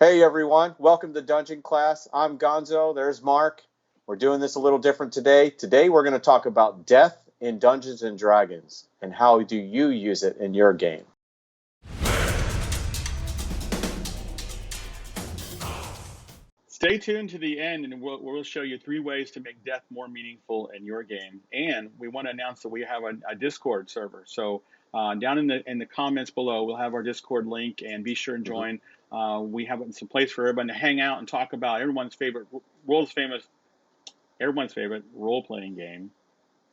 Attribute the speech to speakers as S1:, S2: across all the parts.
S1: Hey everyone, welcome to Dungeon Class. I'm Gonzo, there's Mark. We're doing this a little different today. Today we're going to talk about death in Dungeons and Dragons and how do you use it in your game.
S2: Stay tuned to the end, and we'll show you 3 ways to make death more meaningful in your game. And we want to announce that we have a Discord server. So down in the comments below, we'll have our Discord link, and be sure and
S1: Mhm.
S2: join. We have some place for everyone to hang out and talk about world's famous, everyone's favorite role-playing game,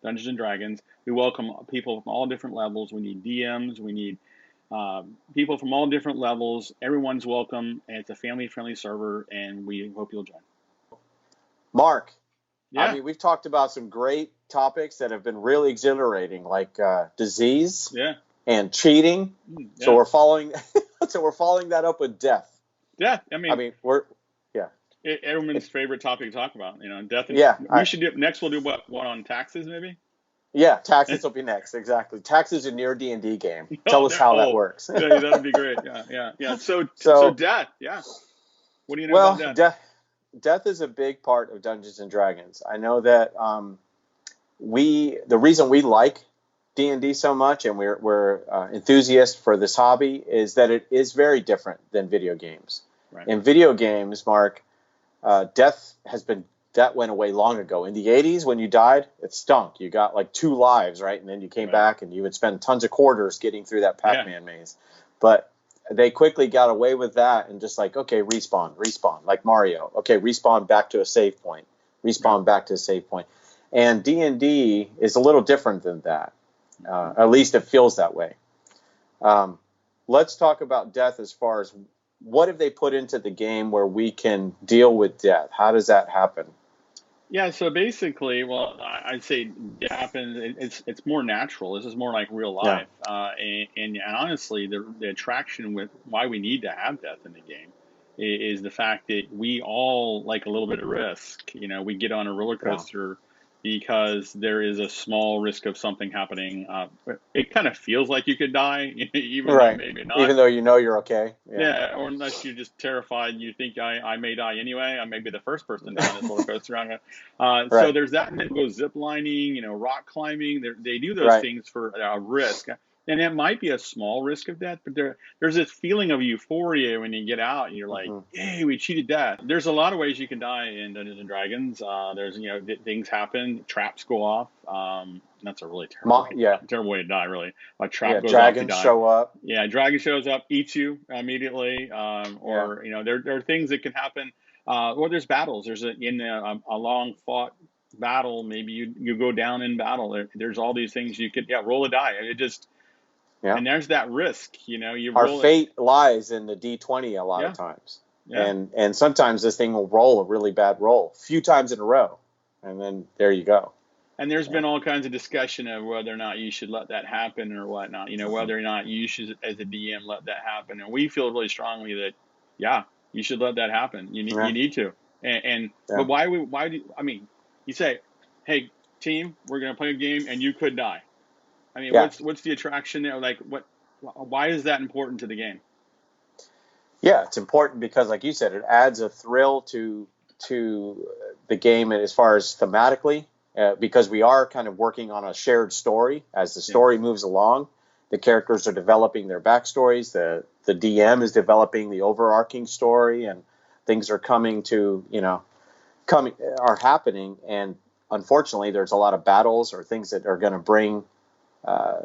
S2: Dungeons and Dragons. We welcome people from all different levels. We need DMs. We need people from all different levels. Everyone's welcome, and it's a family-friendly server, and we hope you'll join.
S1: Mark,
S2: Yeah,
S1: we've talked about some great topics that have been really exhilarating, like disease
S2: yeah,
S1: and cheating. So
S2: yeah,
S1: we're following, so we're following that up with death.
S2: yeah.
S1: I mean, we're, yeah,
S2: Everyone's
S1: it,
S2: favorite topic to talk about. Death and
S1: yeah,
S2: we should do next. We'll do what on taxes maybe.
S1: yeah. Taxes will be next, exactly. Taxes in your D&D game. Tell
S2: Oh,
S1: us how that
S2: oh,
S1: works.
S2: yeah, that'd be great. Yeah, yeah, yeah. So
S1: So,
S2: death. Yeah. What do you know about
S1: well,
S2: death?
S1: death is a big part of Dungeons and Dragons. I know that the reason we like D&D so much and we're enthusiasts for this hobby is that it is very different than video games.
S2: Right.
S1: In video games, Mark, death has been that went away long ago. In the 80s, when you died, it stunk. You got like 2 lives, right? And then you came
S2: Right.
S1: back and you would spend tons of quarters getting through that
S2: Yeah.
S1: Pac-Man maze. But they quickly got away with that and just like, okay, respawn, like Mario. Okay, respawn back to a save point,
S2: Right.
S1: respawn back to a save point. And D&D is a little different than that.
S2: Mhm.
S1: At least it feels that way. Um, let's talk about death as far as what have they put into the game where we can deal with death? How does that happen?
S2: Yeah, so basically, well, I'd say it happens. It's more natural. This is more like real
S1: Yeah.
S2: life, and honestly, the attraction with why we need to have death in the game is the fact that we all like a little bit of risk. We get on a roller
S1: Yeah.
S2: coaster because there is a small risk of something happening. It kind of feels like you could die, even though
S1: Right.
S2: maybe not.
S1: Even though you know you're okay. Yeah.
S2: Yeah, or unless you're just terrified and you think I may die anyway. I may be the first person to die on this roller coaster. So
S1: Right.
S2: there's that, and then go zip lining, rock climbing. They do those
S1: Right.
S2: things for a risk, and it might be a small risk of death, but there's this feeling of euphoria when you get out and you're like,
S1: Hmm.
S2: "Yay, we cheated death." There's a lot of ways you can die in Dungeons and Dragons. There's things happen, traps go off. That's a really
S1: Yeah.
S2: terrible way to die. Really, a
S1: Yeah.
S2: trap goes off, you
S1: Dragons
S2: die.
S1: show up.
S2: Yeah, dragon shows up, eats you immediately,
S1: Yeah.
S2: or there are things that can happen. Or there's battles. There's a long fought battle. Maybe you go down in battle. There's all these things you could roll a die. It just
S1: Yeah.
S2: and there's that risk. You
S1: Our
S2: roll it.
S1: fate lies in the D20 a lot of
S2: Yeah,
S1: times.
S2: yeah.
S1: And sometimes this thing will roll a really bad roll, a few times in a row. And then there you go.
S2: And there's
S1: Yeah.
S2: been all kinds of discussion of whether or not you should let that happen or whatnot.
S1: Hmm.
S2: Whether or not you should, as a DM, let that happen. And we feel really strongly that, yeah, you should let that happen. You
S1: Yeah.
S2: need to. But
S1: Yeah.
S2: why do you say, hey team, we're gonna play a game and you could die.
S1: Yeah.
S2: What's the attraction there? Like why is that important to the game?
S1: Yeah, it's important because, like you said, it adds a thrill to the game as far as thematically, because we are kind of working on a shared story. As the
S2: Yeah,
S1: story moves along, the characters are developing their backstories. The DM is developing the overarching story, and things are coming are happening. And unfortunately, there's a lot of battles or things that are going to bring uh,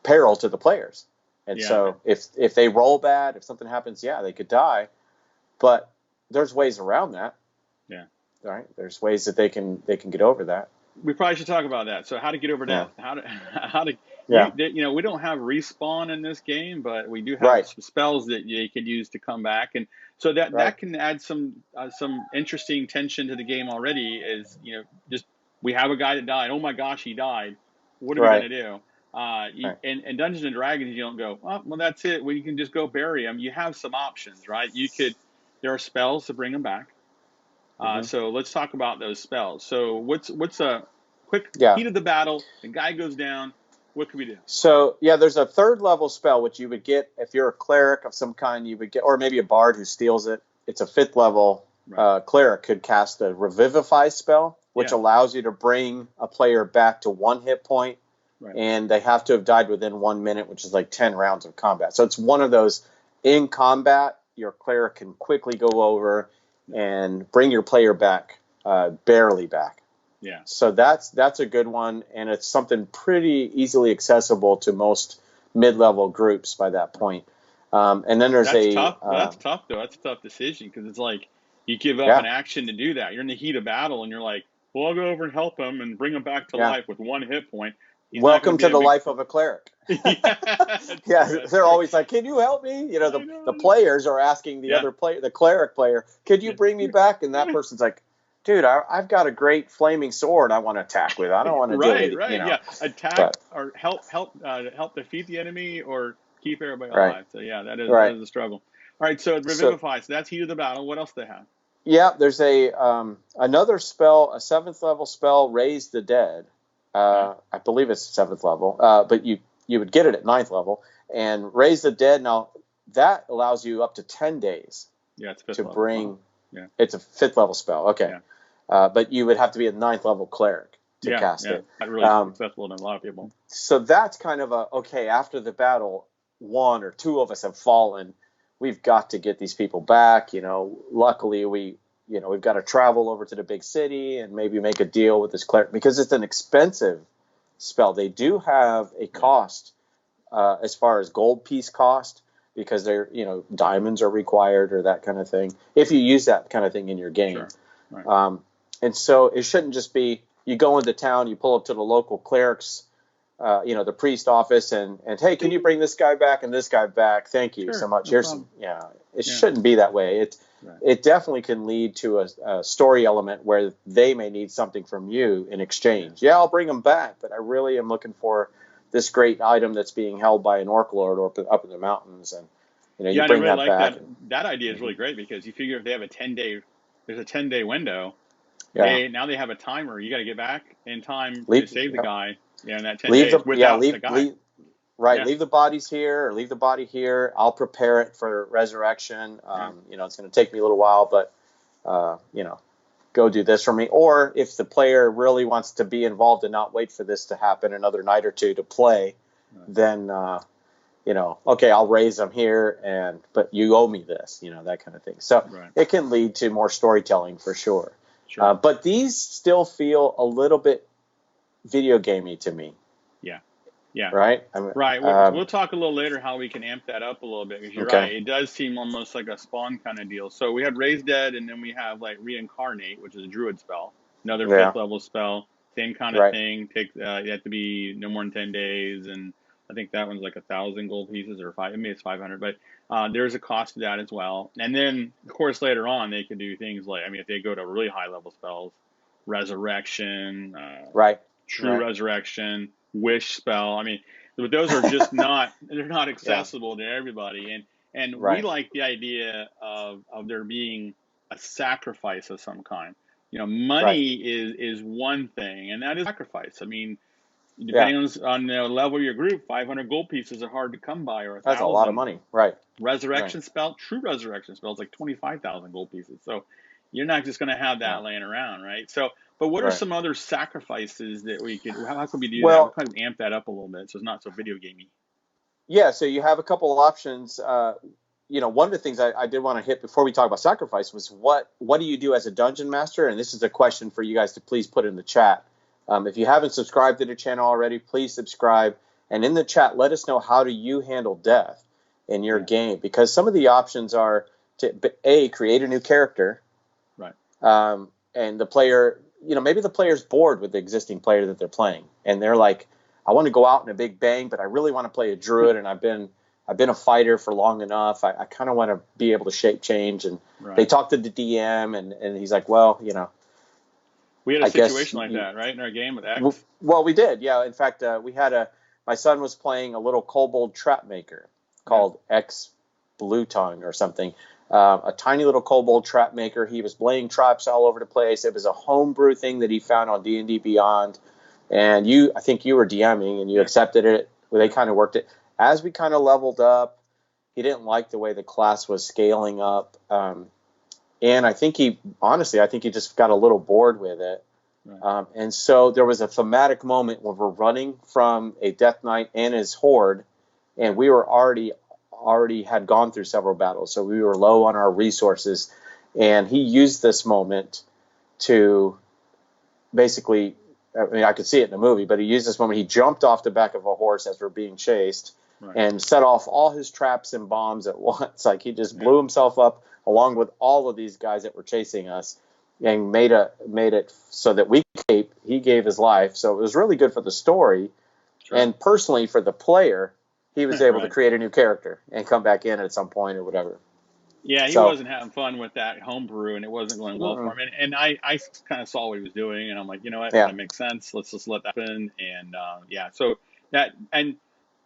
S1: peril to the players. And
S2: yeah,
S1: so if they roll bad, if something happens, yeah, they could die. But there's ways around that,
S2: yeah.
S1: right? There's ways that they can get over that.
S2: We probably should talk about that. So how to get over
S1: Yeah.
S2: death? How to how to
S1: Yeah.
S2: we don't have respawn in this game, but we do have
S1: Right.
S2: some spells that you could use to come back, and so that
S1: Right.
S2: can add some interesting tension to the game already. Is just we have a guy that died. Oh my gosh, he died. What are we
S1: Right.
S2: gonna do?
S1: Right.
S2: And Dungeons and Dragons, you don't go, oh, well, that's it. Well, you can just go bury him. You have some options, right? There are spells to bring them back.
S1: Hmm.
S2: So let's talk about those spells. So what's a quick
S1: Yeah.
S2: heat of the battle? The guy goes down. What could we do?
S1: So yeah, there's a third level spell which you would get if you're a cleric of some kind. You would get, or maybe a bard who steals it. It's a fifth level.
S2: Right.
S1: Cleric could cast a revivify spell, which
S2: Yeah.
S1: allows you to bring a player back to 1 hit point,
S2: Right.
S1: and they have to have died within 1 minute, which is like 10 rounds of combat. So it's one of those in combat. Your cleric can quickly go over and bring your player back, barely back.
S2: Yeah.
S1: So that's a good one, and it's something pretty easily accessible to most mid-level groups by that point. And then there's
S2: That's tough. That's tough though. That's a tough decision because it's like you give up an action to do that. You're in the heat of battle, and you're like, "Well, I'll go over and help him and bring him back to life with 1 hit point." He's
S1: Welcome to the life of a cleric.
S2: Yeah,
S1: they're always like, "Can you help me?" You know, the players are asking the other player, the cleric player, "Could you bring me back?" And that person's like, "Dude, I've got a great flaming sword I want to attack with. I don't want to deal with it." You know?
S2: Yeah, attack or help defeat the enemy or keep everybody alive. So yeah, that is a struggle. All right, so revivify. So that's heat of the battle. What else do they have?
S1: Yeah, there's another spell, a 7th level spell, Raise the Dead. I believe it's 7th level, but you would get it at 9th level. And Raise the Dead, now that allows you up to 10 days
S2: it's 5th
S1: to
S2: level.
S1: bring.
S2: Yeah.
S1: It's a 5th level spell. Okay. Yeah. But you would have to be a 9th level cleric to cast it.
S2: Not really successful to a lot of people.
S1: So that's kind of after the battle, 1 or 2 of us have fallen. We've got to get these people back. You know, luckily we've got to travel over to the big city and maybe make a deal with this cleric because it's an expensive spell. They do have a cost as far as gold piece cost because they're, diamonds are required or that kind of thing. If you use that kind of thing in your game.
S2: Sure. Right.
S1: And so it shouldn't just be you go into town, you pull up to the local cleric's, the priest office and hey, can you bring this guy back and this guy back? Thank you so much. Here's some, it shouldn't be that way. It definitely can lead to a story element where they may need something from you in exchange. Yeah, I'll bring them back, but I really am looking for this great item that's being held by an orc lord up in the mountains, and you bring that back.
S2: That idea is really great because you figure if they have there's a 10-day window. Now they have a timer. You got to get back in time to save the guy. Yeah, in that 10 days without the guy.
S1: Leave the bodies here or leave the body here. I'll prepare it for resurrection. It's going to take me a little while, but, go do this for me. Or if the player really wants to be involved and not wait for this to happen another night or two to play, then, okay, I'll raise them here, but you owe me this, that kind of thing. So it can lead to more storytelling for sure.
S2: Sure.
S1: But these still feel a little bit video gamey to me.
S2: Yeah.
S1: Right.
S2: Right. We'll talk a little later how we can amp that up a little bit because you're right. It does seem almost like a Spawn kind of deal. So we have Raise Dead, and then we have like Reincarnate, which is a Druid spell, another 5th level spell, same kind of thing. You have to be no more than 10 days, and I think that one's like 1,000 gold pieces or maybe it's 500, but there's a cost to that as well. And then of course later on they could do things like if they go to really high level spells, Resurrection, True Resurrection, Wish spell. Those are just they're not accessible to everybody. And we like the idea of there being a sacrifice of some kind. Money is one thing, and that is sacrifice. Depending on the level of your group, 500 gold pieces are hard to come by, or 1,000.
S1: That's a lot of money, right?
S2: Resurrection spell, True Resurrection spell is like 25,000 gold pieces. So you're not just going to have that laying around, right? So, but what are some other sacrifices that we could? How can we do that? We kind of amp that up a little bit, so it's not so video gamey.
S1: Yeah, so you have a couple of options. One of the things I did want to hit before we talk about sacrifice was what do you do as a dungeon master? And this is a question for you guys to please put in the chat. If you haven't subscribed to the channel already, please subscribe. And in the chat, let us know how do you handle death in your game, because some of the options are to create a new character,
S2: right?
S1: And the player, maybe the player's bored with the existing player that they're playing, and they're like, I want to go out in a big bang, but I really want to play a druid, and I've been a fighter for long enough. I kind of want to be able to shape change, and they talk to the DM, and he's like, well,
S2: we had a situation like that, right, in our game with X.
S1: Well, we did, yeah. In fact, we had my son was playing a little kobold trap maker called X Blue Tongue or something. A tiny little kobold trap maker. He was laying traps all over the place. It was a homebrew thing that he found on D&D Beyond. and I think you were DMing and you accepted it. They kind of worked it as we kind of leveled up. He didn't like the way the class was scaling up, and I think he just got a little bored with it.
S2: Right.
S1: And so there was a thematic moment when we're running from a Death Knight and his horde, and we were already had gone through several battles, so we were low on our resources, and he used this moment to basically, I mean, I could see it in the movie, but he used this moment. He jumped off the back of a horse as we're being chased,
S2: Right.
S1: and set off all his traps and bombs at once. Like, he just blew himself up along with all of these guys that were chasing us, and made it so that he gave his life. So it was really good for the story, and personally for the player, he was able to create a new character and come back in at some point or whatever.
S2: Yeah, he wasn't having fun with that homebrew, and it wasn't going well for him. And I kind of saw what he was doing, and I'm like, you know what, that makes sense. Let's just let that happen. And so that, and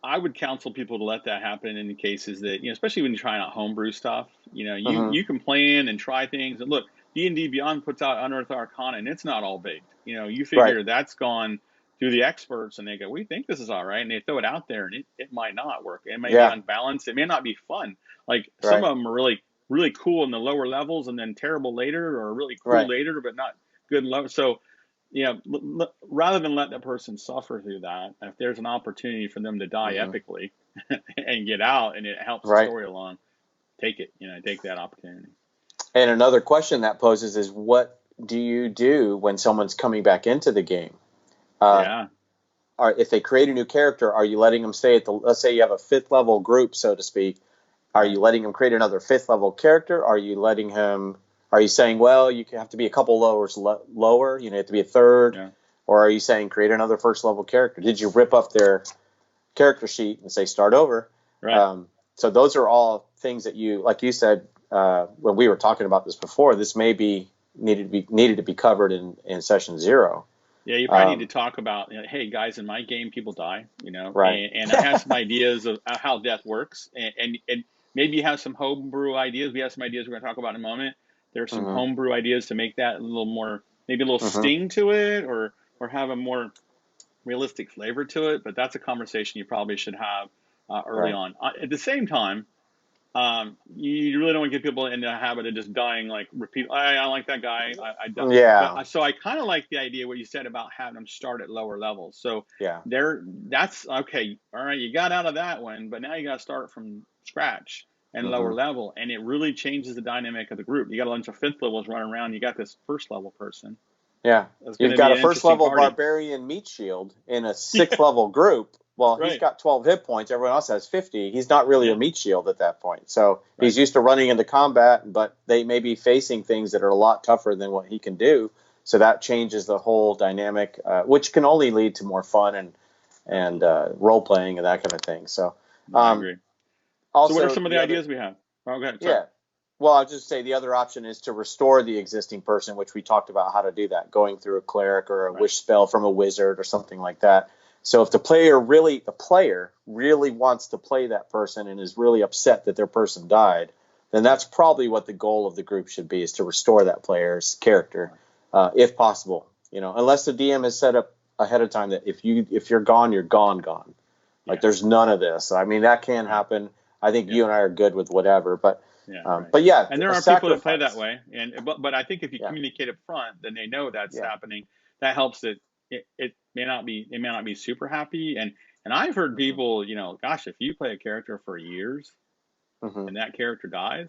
S2: I would counsel people to let that happen in the cases that, especially when you're trying out homebrew stuff. You can plan and try things. And look, D&D Beyond puts out Unearthed Arcana, and it's not all baked. You figure that's gone through the experts, and they go, we think this is all right, and they throw it out there, and it might not work. It may be unbalanced. It may not be fun. Like, some of them are really, really cool in the lower levels and then terrible later, or really cool later but not good in lower. So, rather than let that person suffer through that, if there's an opportunity for them to die epically and get out, and it helps the story along, take it. Take that opportunity.
S1: And another question that poses is, what do you do when someone's coming back into the game? If they create a new character, are you letting them stay at let's say you have a 5th level group, so to speak. Are you letting him create another 5th level character? Are you saying, well, you have to be a couple levels lower, you have to be a 3rd? Or are you saying create another 1st level character? Did you rip up their character sheet and say start over? So those are all things that like you said, when we were talking about this before, this may be needed to be covered in session 0.
S2: Yeah, you probably need to talk about, hey guys, in my game people die, and I have some ideas of how death works, and maybe you have some homebrew ideas. We have some ideas we're going to talk about in a moment. There's some homebrew ideas to make that a little more, maybe a little sting to it, or have a more realistic flavor to it. But that's a conversation you probably should have early on. At the same time, you really don't want to get people in the habit of just dying, like repeat. I don't like that guy. I don't. But, so I kind of like the idea what you said about having them start at lower levels. So that's okay. All right, you got out of that one, but now you got to start from scratch and lower level, and it really changes the dynamic of the group. You got a bunch of 5th levels running around. You got this 1st level person.
S1: Yeah, you've got a 1st level barbarian meat shield in a 6th level group. Well, he's got 12 hit points. Everyone else has 50. He's not really a meat shield at that point. So he's used to running into combat, but they may be facing things that are a lot tougher than what he can do. So that changes the whole dynamic, which can only lead to more fun and role playing and that kind of thing. So
S2: I agree. Also, so what are some of the ideas we have? Oh, go ahead. Sorry.
S1: Yeah. Well, I'll just say the other option is to restore the existing person, which we talked about how to do that, going through a cleric or a wish spell from a wizard or something like that. So if the player really wants to play that person and is really upset that their person died, then that's probably what the goal of the group should be, is to restore that player's character, if possible. Unless the DM has set up ahead of time that if you're gone, you're gone. Like there's none of this. I mean, that can happen. I think you and I are good with whatever, but
S2: and there are people that play that way. But I think if you communicate up front, then they know that's happening. That helps it may not be super happy. And I've heard people, gosh, if you play a character for years and that character dies,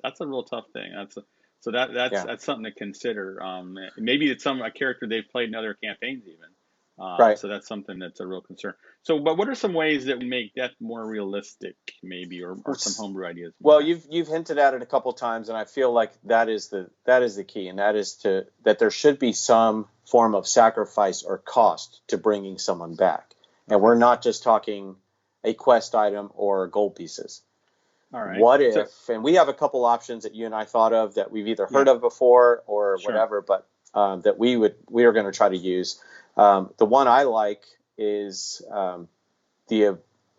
S2: that's a real tough thing. That's something to consider. Maybe it's a character they've played in other campaigns even. So that's something that's a real concern. So, but what are some ways that we make death more realistic, maybe, or some homebrew ideas?
S1: Well, you've hinted at it a couple times, and I feel like that is the key, and that is that there should be some form of sacrifice or cost to bringing someone back, and we're not just talking a quest item or gold pieces.
S2: All right.
S1: What if? And we have a couple options that you and I thought of that we've either heard of before or whatever, but that we are going to try to use. The one I like is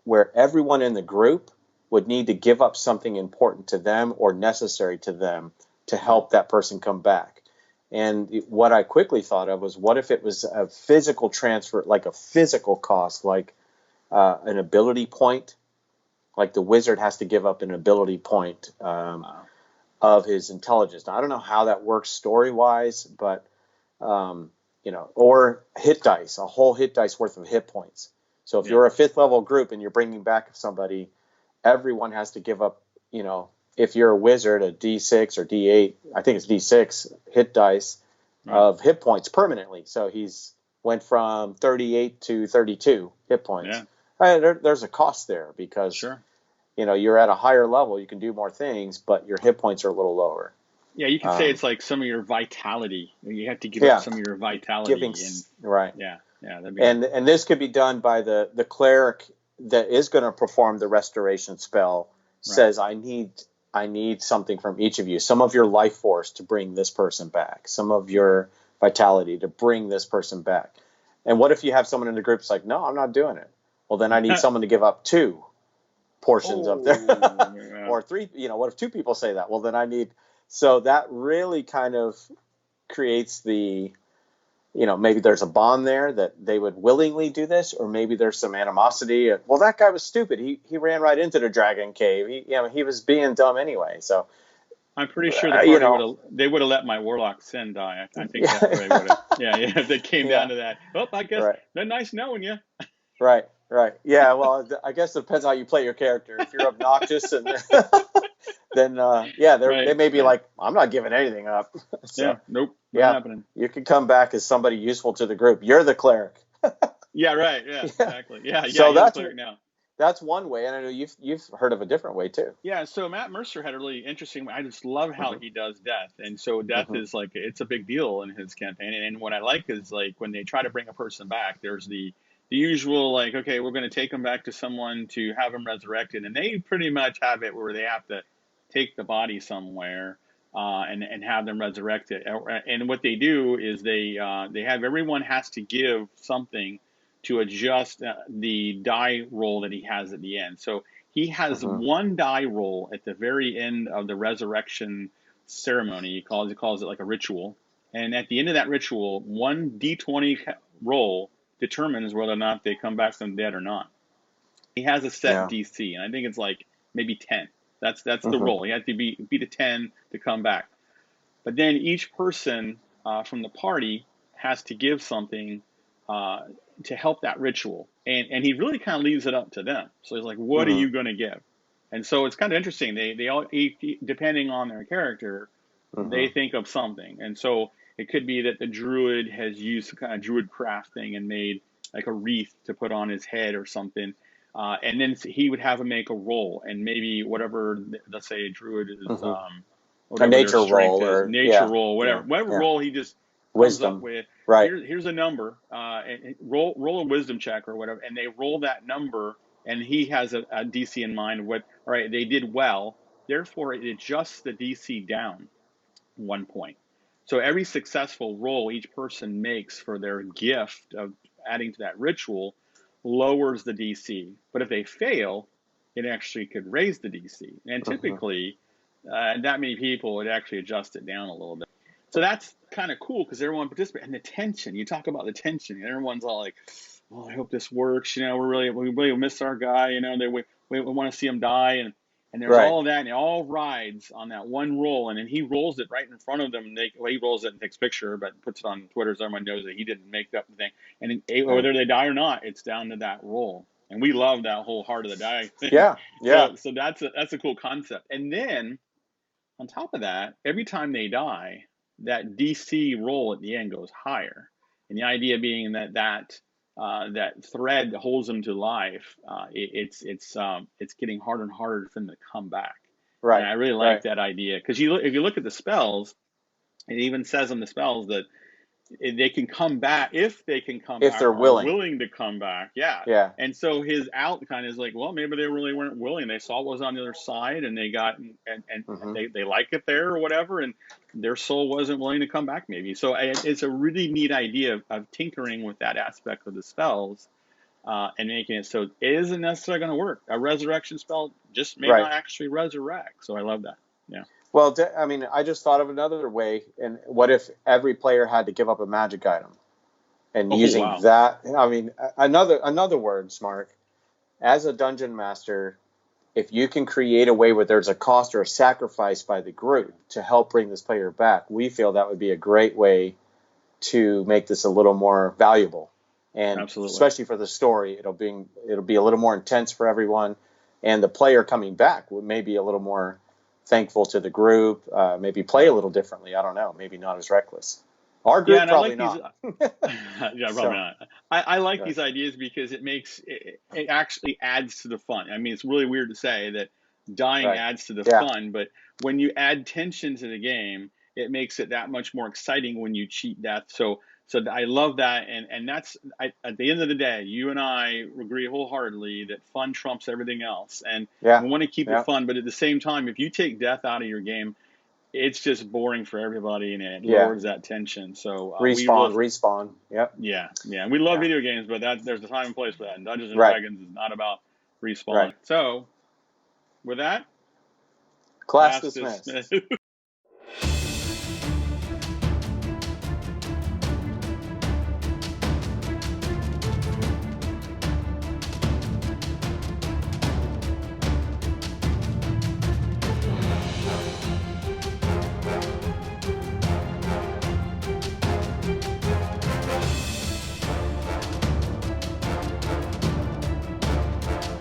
S1: where everyone in the group would need to give up something important to them or necessary to them to help that person come back. And what I quickly thought of was, what if it was a physical transfer, like a physical cost, like an ability point, like the wizard has to give up an ability point
S2: Wow.
S1: of his intelligence. Now, I don't know how that works story wise, but or hit dice, a whole hit dice worth of hit points. So if
S2: Yeah.
S1: you're a 5th level group and you're bringing back somebody, everyone has to give up, if you're a wizard, a D6 or D8, I think it's D6 hit dice
S2: Right.
S1: of hit points permanently. So he's went from 38 to 32 hit points.
S2: Yeah.
S1: There's a cost there because,
S2: Sure.
S1: you're at a higher level, you can do more things, but your hit points are a little lower.
S2: Yeah, you could say it's like some of your vitality. You have to give up
S1: Yeah,
S2: some of your
S1: giving,
S2: vitality, and
S1: right.
S2: that'd be
S1: And this could be done by the cleric that is going to perform the restoration spell.
S2: right.
S1: Says, I need something from each of you, some of your life force to bring this person back, some of your vitality to bring this person back. And what if you have someone in the group that's like, no, I'm not doing it? Well, then I need someone to give up 2 portions of their
S2: yeah.
S1: or 3. What if 2 people say that? Well, then I need. So that really kind of creates the, maybe there's a bond there that they would willingly do this, or maybe there's some animosity. Well, that guy was stupid. He ran right into the dragon cave. He was being dumb anyway. So
S2: I'm pretty sure the party would have let my warlock Sin die. I think that's where they would have. Yeah, if they came down to that. Oh, I guess they're nice knowing you.
S1: Right. Yeah, well, I guess it depends how you play your character. If you're obnoxious, and then they may be like, I'm not giving anything up. So,
S2: nope, not happening.
S1: You can come back as somebody useful to the group. You're the cleric.
S2: Yeah, right. Yeah, exactly. Yeah.
S1: So
S2: you're the cleric now.
S1: That's one way, and I know you've heard of a different way too.
S2: Yeah, so Matt Mercer had a really interesting. I just love how he does death, and so death is like it's a big deal in his campaign. And what I like is like when they try to bring a person back, there's the usual like, okay, we're going to take them back to someone to have them resurrected, and they pretty much have it where they have to take the body somewhere and have them resurrected. And what they do is they have everyone has to give something to adjust the die roll that he has at the end. So he has one die roll at the very end of the resurrection ceremony. He calls it like a ritual. And at the end of that ritual, one D20 roll determines whether or not they come back from the dead or not. He has a set DC, and I think it's like maybe 10. That's the roll. He has to beat a 10 to come back. But then each person from the party has to give something to help that ritual, and he really kind of leaves it up to them. So he's like, "What are you going to give?" And so it's kind of interesting. They all, depending on their character, they think of something. And so it could be that the druid has used some kind of druid craft thing and made like a wreath to put on his head or something. And then he would have him make a roll, and maybe whatever, let's say a druid is,
S1: a nature roll or
S2: roll, whatever roll he just comes up with.
S1: Right.
S2: Here's a number, and roll a wisdom check or whatever, and they roll that number, and he has a DC in mind. All right, they did well, therefore it adjusts the DC down 1 point. So every successful roll each person makes for their gift of adding to that ritual lowers the DC. But if they fail, it actually could raise the DC. And typically, that many people would actually adjust it down a little bit. So that's kind of cool because everyone participates. And the tension, you talk about the tension, and everyone's all like, "Oh, I hope this works." We really miss our guy. We want to see him die, and there's all of that, and it all rides on that one roll, and then he rolls it right in front of them. He rolls it and takes a picture, but puts it on Twitter so everyone knows that he didn't make up the thing. And whether they die or not, it's down to that roll. And we love that whole heart of the die thing.
S1: Yeah.
S2: So that's a cool concept. And then on top of that, every time they die, that DC roll at the end goes higher. And the idea being that thread that holds them to life, it's getting harder and harder for them to come back.
S1: Right.
S2: And I really like that idea because if you look at the spells, it even says on the spells that they can come back if
S1: they're
S2: willing to come back.
S1: Yeah.
S2: And so his out kind of is like, well, maybe they really weren't willing. They saw what was on the other side, and they got and they like it there or whatever, and their soul wasn't willing to come back maybe. So it's a really neat idea of tinkering with that aspect of the spells and making it so it isn't necessarily going to work. A resurrection spell just may not actually resurrect. So I love that. Yeah.
S1: Well, I mean, I just thought of another way. And what if every player had to give up a magic item? And
S2: Oh
S1: using
S2: wow.
S1: that, I mean, another word, Smart, as a dungeon master, if you can create a way where there's a cost or a sacrifice by the group to help bring this player back, we feel that would be a great way to make this a little more valuable. And
S2: Absolutely.
S1: especially for the story, it'll be a little more intense for everyone, and the player coming back would maybe a little more thankful to the group, maybe play a
S2: Right.
S1: little differently. I don't know, maybe not as reckless. Our
S2: Yeah,
S1: group
S2: and I
S1: probably
S2: like these.
S1: not.
S2: Yeah, probably
S1: So,
S2: not. I like
S1: right.
S2: these ideas because it actually adds to the fun. I mean, it's really weird to say that dying
S1: Right.
S2: adds to the
S1: Yeah.
S2: fun, but when you add tension to the game, it makes it that much more exciting when you cheat death. So I love that, and that's at the end of the day, you and I agree wholeheartedly that fun trumps everything else, and
S1: Yeah.
S2: we want to keep it
S1: Yeah.
S2: fun. But at the same time, if you take death out of your game, it's just boring for everybody, and it
S1: Yeah.
S2: lowers that tension. So we
S1: Respawn.
S2: really,
S1: Respawn. Yep.
S2: yeah, we love
S1: Yeah.
S2: video games, but there's a time and place for that. And Dungeons and
S1: Right.
S2: Dragons is not about respawn.
S1: Right.
S2: So with that,
S1: Class
S2: class
S1: dismissed.
S2: dismissed.